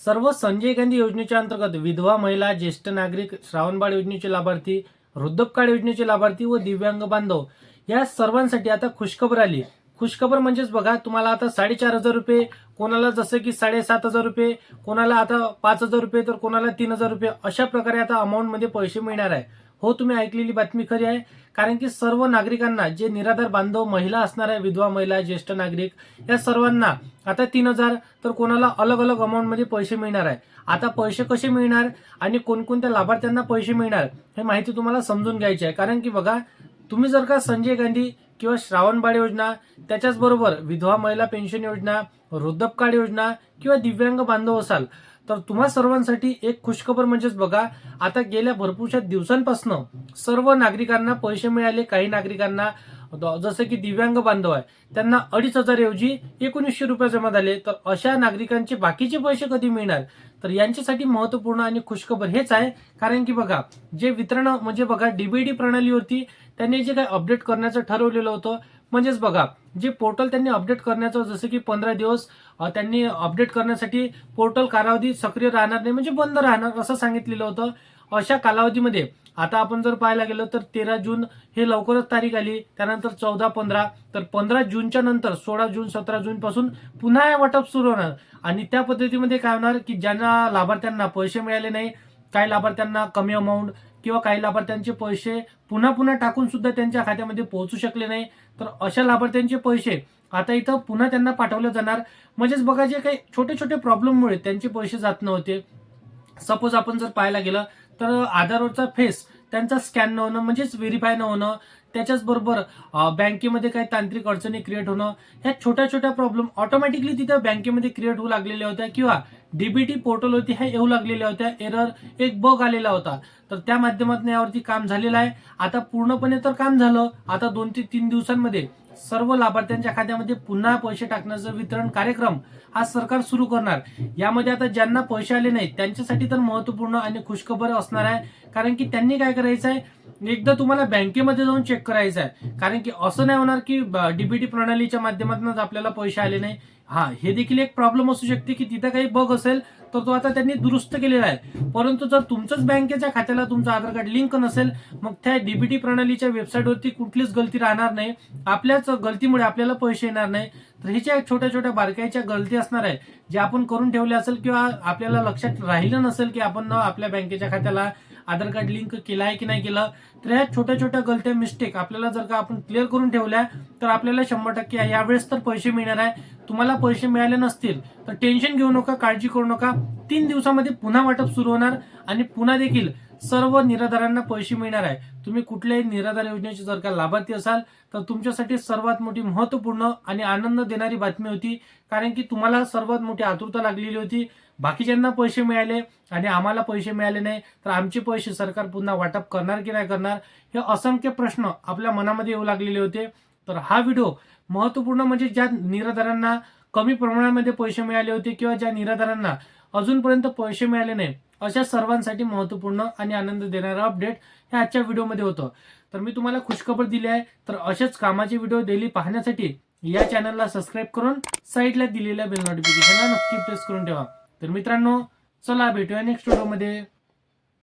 सर्व संजय गांधी योजनेच्या अंतर्गत विधवा महिला, ज्येष्ठ नागरिक, श्रावणबाळ योजनेचे लाभार्थी, वृद्धपकाळ योजनेचे लाभार्थी व दिव्यांग बांधव या सर्वांसाठी आता खुशखबर आली। खुशखबर म्हणजेच बघा, तुम्हाला आता 4,500 रुपये, कोणाला जसं की 7,500 रुपये, कोणाला आता 5,000 रुपये, तर कोणाला 3,000 रुपये अशा प्रकारे आता अमाऊंट मध्ये पैसे मिळणार आहे। हो, तुम्ही ऐकलेली बातमी खरी आहे, कारण की सर्व नागरिकांना जे निराधार बांधव महिला असणार आहे, विधवा महिला, ज्येष्ठ नागरिक या सर्वांना आता 3,000 तर कोणाला अलग अलग अमाऊंट मध्ये पैसे मिळणार आहे। आता पैसे कसे मिळणार आणि कोणकोणत्या लाभार्थ्यांना पैसे मिळणार हे माहिती तुम्हाला समजून घ्यायची आहे। कारण की बघा, तुम्ही जर का संजय गांधी किंवा श्रावणबाळ योजना, त्याच्याच बरोबर विधवा महिला पेन्शन योजना, वृद्धपकाळ योजना किंवा दिव्यांग बांधव असाल, तर तुम्हा सर्वांसाठी एक खुशखबर म्हणजेच बघा, आता गेल्या भरपूरशा दिवसांपासून सर्व नागरिकांना पैसे मिळाले। काही नागरिकांना जसं की दिव्यांग बांधव आहे त्यांना 2,500 ऐवजी 1,900 रुपये जमा झाले। तर अशा नागरिकांचे बाकीचे पैसे कधी मिळणार, तर यांच्यासाठी महत्त्वपूर्ण आणि खुशखबर हेच आहे। कारण की बघा, जे वितरण म्हणजे बघा, डीबीटी प्रणालीवरती त्यांनी जे काही अपडेट करण्याचं ठरवलेलं होतं, म्हणजेच बघा, जे पोर्टल त्यांनी अपडेट करण्याचं, जसं की 15 दिवस त्यांनी अपडेट करण्यासाठी पोर्टल कालावधी सक्रिय राहणार नाही, म्हणजे बंद राहणार असं सांगितलेलं होतं। अशा कालावधीमध्ये आता आपण जर पाहायला गेलं तर 13 जून हे लवकरच तारीख आली, त्यानंतर 14, 15, तर 15 जूनच्या नंतर 16 जून, 17 जून पासून पुन्हा हे वाटप सुरू होणार। आणि त्या पद्धतीमध्ये काय होणार की ज्यांना लाभार्थ्यांना पैसे मिळाले नाही, काही लाभार्थ्यांना कमी अमाऊंट किंवा काही लाभार्थ्यांचे पैसे पुन्हा पुन्हा टाकून सुद्धा त्यांच्या खात्यामध्ये पोहोचू शकले नाही, तर अशा लाभार्थ्यांचे पैसे आता इथं पुन्हा त्यांना पाठवले जाणार। म्हणजेच बघा, जे काही छोटे छोटे प्रॉब्लेममुळे त्यांचे पैसे जात नव्हते, सपोज आपण जर पाहायला गेलं तर आधारवरचा फेस त्यांचा स्कॅन न होणं, म्हणजेच व्हेरीफाय न होणं, त्याच्याच बरोबर बँकेमध्ये काही तांत्रिक अडचणी क्रिएट होणं, ह्या छोट्या छोट्या प्रॉब्लेम ऑटोमॅटिकली तिथं बँकेमध्ये क्रिएट होऊ लागलेल्या होत्या किंवा डीबीटी पोर्टलवरती ह्या येऊ लागलेल्या होत्या। एरर, एक बग आलेला होता, तर त्या माध्यमातून यावरती काम झालेलं आहे। आता पूर्णपणे तर काम झालं। आता 2 ते 3 दिवसांमध्ये सर्व लाभार्थ्यांच्या खात्यामध्ये पुन्हा पैसे टाकण्याचं वितरण कार्यक्रम हा सरकार सुरू करणार। यामध्ये आता ज्यांना पैसे आले नाहीत त्यांच्यासाठी तर महत्त्वपूर्ण आणि खुशखबर असणार आहे। कारण की त्यांनी काय करायचं आहे, एकदा तुम्हाला बँकेमध्ये जाऊन चेक करायचं आहे। कारण की असं नाही होणार की डीबीटी प्रणालीच्या माध्यमातूनच आपल्याला पैसे आले नाही। हा, हे देखील एक प्रॉब्लेम असू शकते की तिथं काही बग असेल, तर तो आता त्यांनी दुरुस्त केलेला आहे। परंतु जर तुमच्याच बँकेच्या खात्याला तुमचं आधार कार्ड लिंक नसेल, मग त्या डीबीटी प्रणालीच्या वेबसाईटवरती कुठलीच गलती राहणार नाही, आपल्याच गलतीमुळे आपल्याला पैसे येणार नाही। तर ह्याच्या छोट्या छोट्या बारकाईच्या गलती असणार आहे, जे आपण करून ठेवले असेल किंवा आपल्याला लक्षात राहिलं नसेल की आपण आपल्या बँकेच्या खात्याला आधार कार्ड लिंक केलं आहे की नाही केलं। तर ह्या छोट्या छोट्या गलत्या, मिस्टेक आपल्याला जर का आपण क्लिअर करून ठेवल्या, तर आपल्याला 100% यावेळेस तर पैसे मिळणार आहे। तुम्हाला पैसे मिळाले नसतील तर टेन्शन घेऊ नका, काळजी करू नका। 3 दिवसामध्ये पुन्हा वाटप सुरू होणार आणि पुन्हा देखील सर्व निराधारांना पैसे मिळणार आहे। तुम्ही कुठल्याही निराधार योजनेचे जर का लाभार्थी असाल, तर तुमच्यासाठी सर्वात मोठी महत्त्वपूर्ण आणि आनंद देणारी बातमी होती। कारण की तुम्हाला सर्वात मोठी आतुरता लागलेली होती, बाकीच्यांना पैसे मिळाले आणि आम्हाला पैसे मिळाले नाही, तर आमचे पैसे सरकार पुन्हा वाटप करणार की नाही करणार, हे असंख्य प्रश्न आपल्या मनामध्ये येऊ लागलेले होते। तर हा व्हिडिओ महत्त्वपूर्ण, म्हणजे ज्या निराधारांना कमी प्रमाणामध्ये पैसे मिळाले होते किंवा ज्या निराधारांना अजूनपर्यंत पैसे मिळाले नाही, अशा सर्वांसाठी महत्त्वपूर्ण आणि आनंद देणारा अपडेट हे आजच्या व्हिडिओमध्ये होतं। तर मी तुम्हाला खुशखबर दिली आहे। तर असेच कामाचे व्हिडिओ डेली पाहण्यासाठी या चॅनलला सबस्क्राईब करून साईडला दिलेल्या बेल नोटिफिकेशनला नक्की प्रेस करून ठेवा। तर मित्रांनो, चला भेटूया नेक्स्ट व्हिडिओमध्ये।